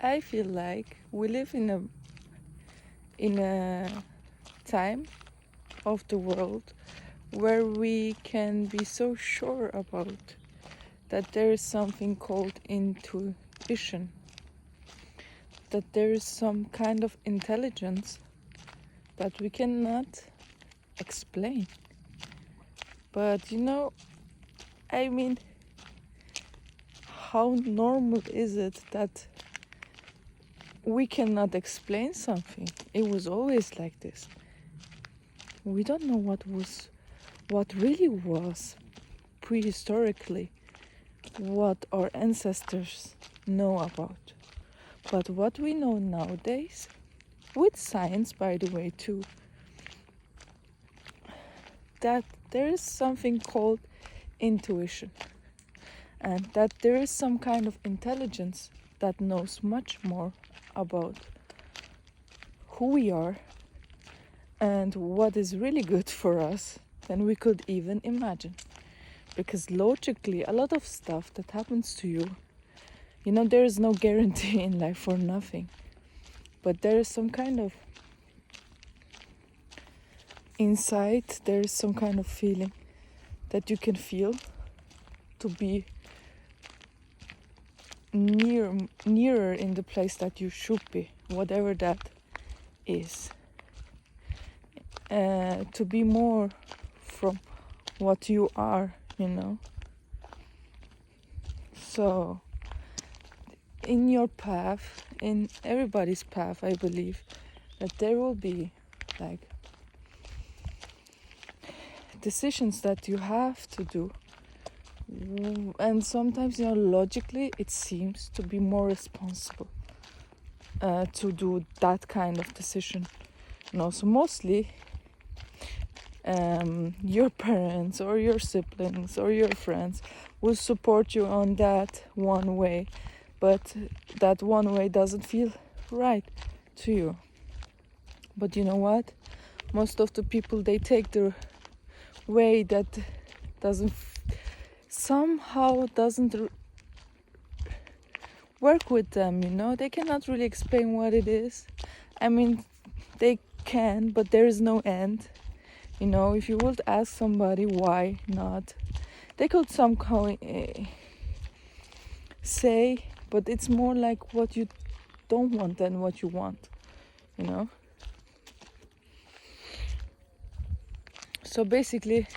I feel like we live in a time of the world where we can be so sure about that there is something called intuition, that there is some kind of intelligence that we cannot explain. But I mean, how normal is it that we cannot explain something? It was always like this. We don't know what really was prehistorically, what our ancestors know about. But what we know nowadays, with science by the way too, that there is something called intuition, and that there is some kind of intelligence that knows much more about who we are and what is really good for us than we could even imagine. Because logically, a lot of stuff that happens to you, there is no guarantee in life for nothing. But there is some kind of insight, there is some kind of feeling that you can feel to be nearer in the place that you should be, whatever that is. To be more from what you are, So, in your path, in everybody's path, I believe that there will be like decisions that you have to do, and sometimes logically it seems to be more responsible to do that kind of decision. So mostly your parents or your siblings or your friends will support you on that one way, but that one way doesn't feel right to you. But you know what? Most of the people, they take the way that somehow doesn't work with them, They cannot really explain what it is. I mean, they can, but there is no end. If you would ask somebody why not, they could somehow say, but it's more like what you don't want than what you want, So basically,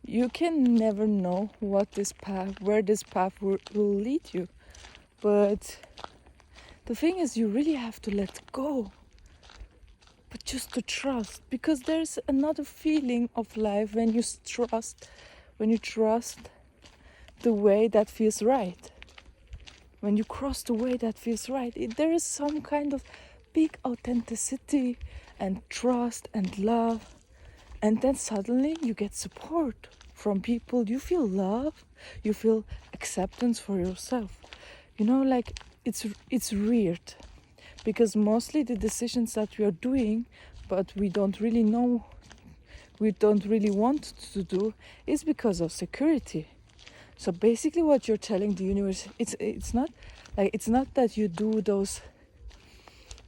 you can never know where this path will lead you. But the thing is, you really have to let go. But just to trust, because there's another feeling of life when you trust the way that feels right. When you cross the way that feels right, there is some kind of big authenticity and trust and love, and then suddenly you get support from people. You feel love, you feel acceptance for yourself. Like it's weird, because mostly the decisions that we are doing, but we don't really want to do, is because of security. So basically what you're telling the universe, it's not that you do those.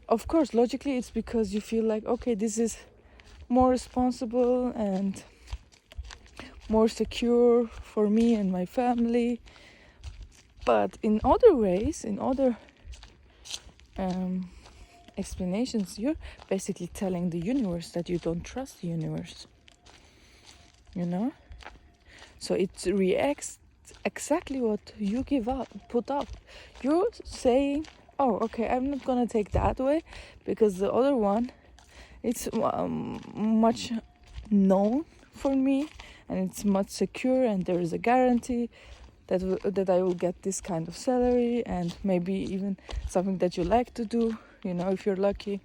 Of course, logically it's because you feel like, okay, this is more responsible and more secure for me and my family. But in other ways, in other explanations, you're basically telling the universe that you don't trust the universe. So it reacts exactly what you put up. You're saying, oh, okay, I'm not gonna take that way because the other one, it's much known for me, and it's much secure, and there is a guarantee that I will get this kind of salary, and maybe even something that you like to do, if you're lucky.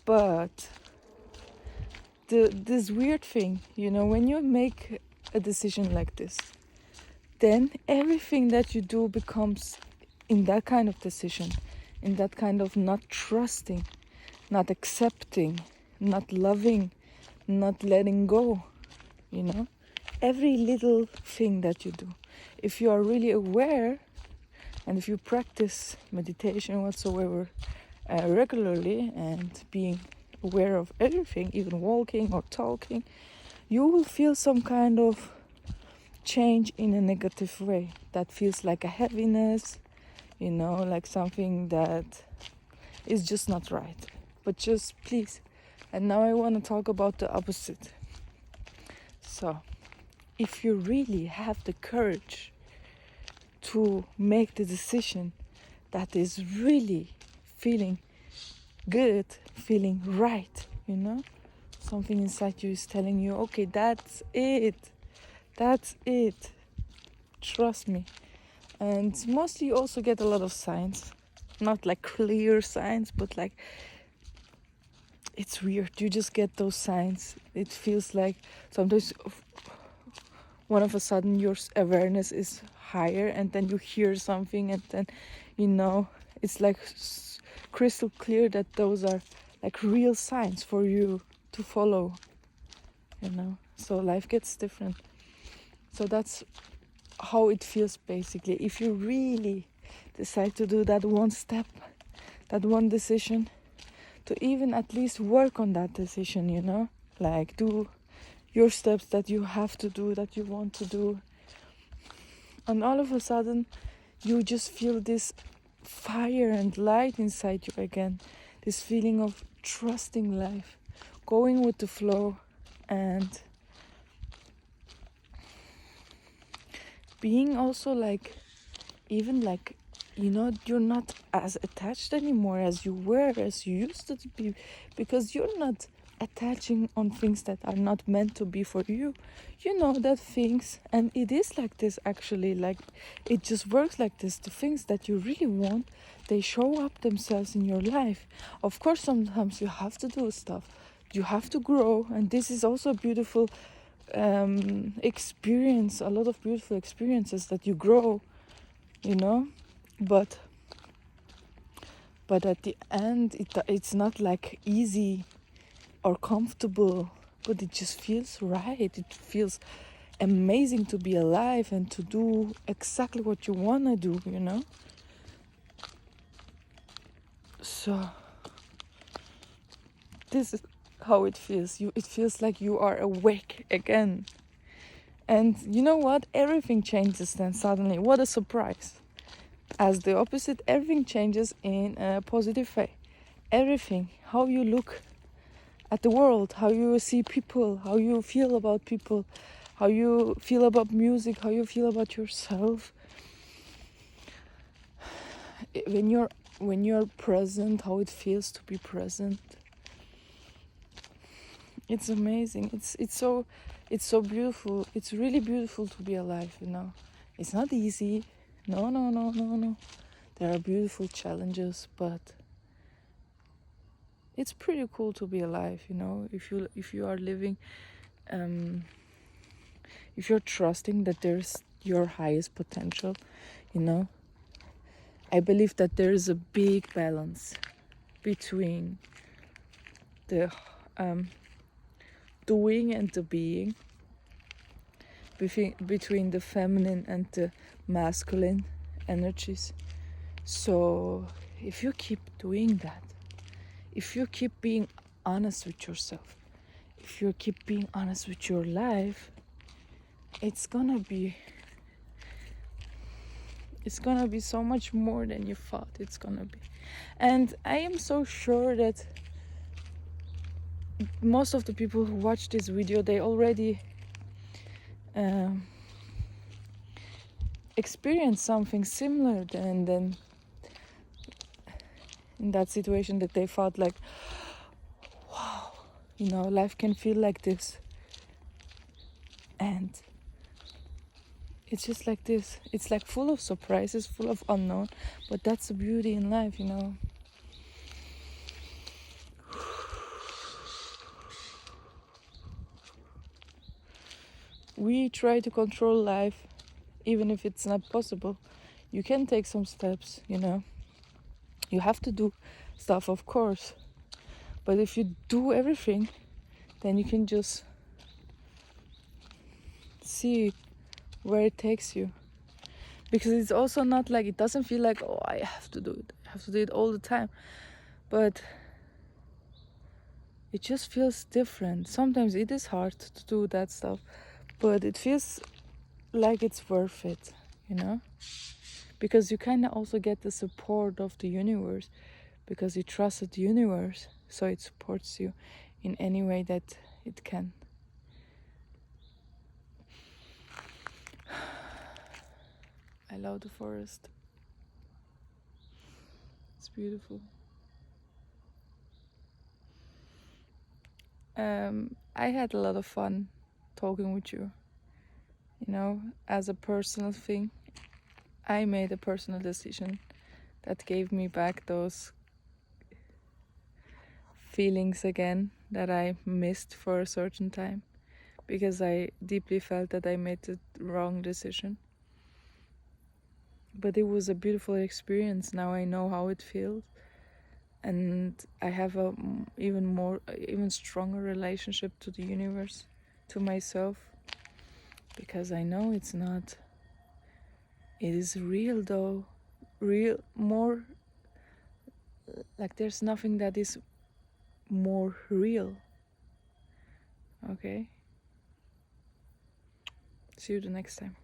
But this weird thing, when you make a decision like this, then everything that you do becomes in that kind of decision, in that kind of not trusting, not accepting, not loving, not letting go. you know, every little thing that you do. If you are really aware, and if you practice meditation whatsoever regularly, and being aware of everything, even walking or talking, you will feel some kind of change in a negative way that feels like a heaviness, you know, like something that is just not right. But just please, and now I want to talk about the opposite. So if you really have the courage to make the decision that is really feeling good, feeling right, you know, something inside you is telling you, okay, that's it, trust me. And mostly you also get a lot of signs, not like clear signs, but like, it's weird, you just get those signs. It feels like sometimes one of a sudden your awareness is higher, and then you hear something, and then, you know, it's like crystal clear that those are like real signs for you to follow, you know. So life gets different. So that's how it feels basically. If you really decide to do that one step, that one decision, to even at least work on that decision, you know, like do your steps that you have to do, that you want to do, and all of a sudden you just feel this fire and light inside you again, this feeling of trusting life, going with the flow, and being also like, even like, you know, you're not as attached anymore as you were, as you used to be, because you're not attaching on things that are not meant to be for you. You know that things, and it is like this actually, like it just works like this. The things that you really want, they show up themselves in your life. Of course, sometimes you have to do stuff, you have to grow, and this is also a beautiful experience, a lot of beautiful experiences that you grow, you know. But at the end, it's not like easy or comfortable, but it just feels right. It feels amazing to be alive and to do exactly what you want to do, you know. So this is how it feels. It feels like you are awake again. And you know what? Everything changes then suddenly. What a surprise. As the opposite, everything changes in a positive way. Everything, how you look at the world, how you see people, how you feel about people, how you feel about music, how you feel about yourself. When you're present, how it feels to be present. It's amazing. It's so beautiful. It's really beautiful to be alive, you know. It's not easy. No. There are beautiful challenges, but it's pretty cool to be alive, you know. If you are living, if you're trusting that there's your highest potential, you know. I believe that there is a big balance between the doing and the being, between the feminine and the masculine energies. So if you keep doing that, if you keep being honest with yourself, if you keep being honest with your life, it's gonna be so much more than you thought it's gonna be. And I am so sure that most of the people who watch this video, they already experienced something similar, and then in that situation that they felt like, wow, you know, life can feel like this. And it's just like this. It's like full of surprises, full of unknown, but that's the beauty in life, you know. We try to control life, even if it's not possible. You can take some steps, you know. You have to do stuff, of course. But if you do everything, then you can just see where it takes you. Because it's also not like, it doesn't feel like, oh, I have to do it. I have to do it all the time. But it just feels different. Sometimes it is hard to do that stuff, but it feels like it's worth it, you know? Because you kind of also get the support of the universe, because you trusted the universe, so it supports you in any way that it can. I love the forest. It's beautiful. I had a lot of fun talking with you. You know, as a personal thing, I made a personal decision that gave me back those feelings again that I missed for a certain time, because I deeply felt that I made the wrong decision. But it was a beautiful experience. Now I know how it feels, and I have a even stronger relationship to the universe, to myself, because I know it's not. It is real though, real, more like there's nothing that is more real. Okay? See you the next time.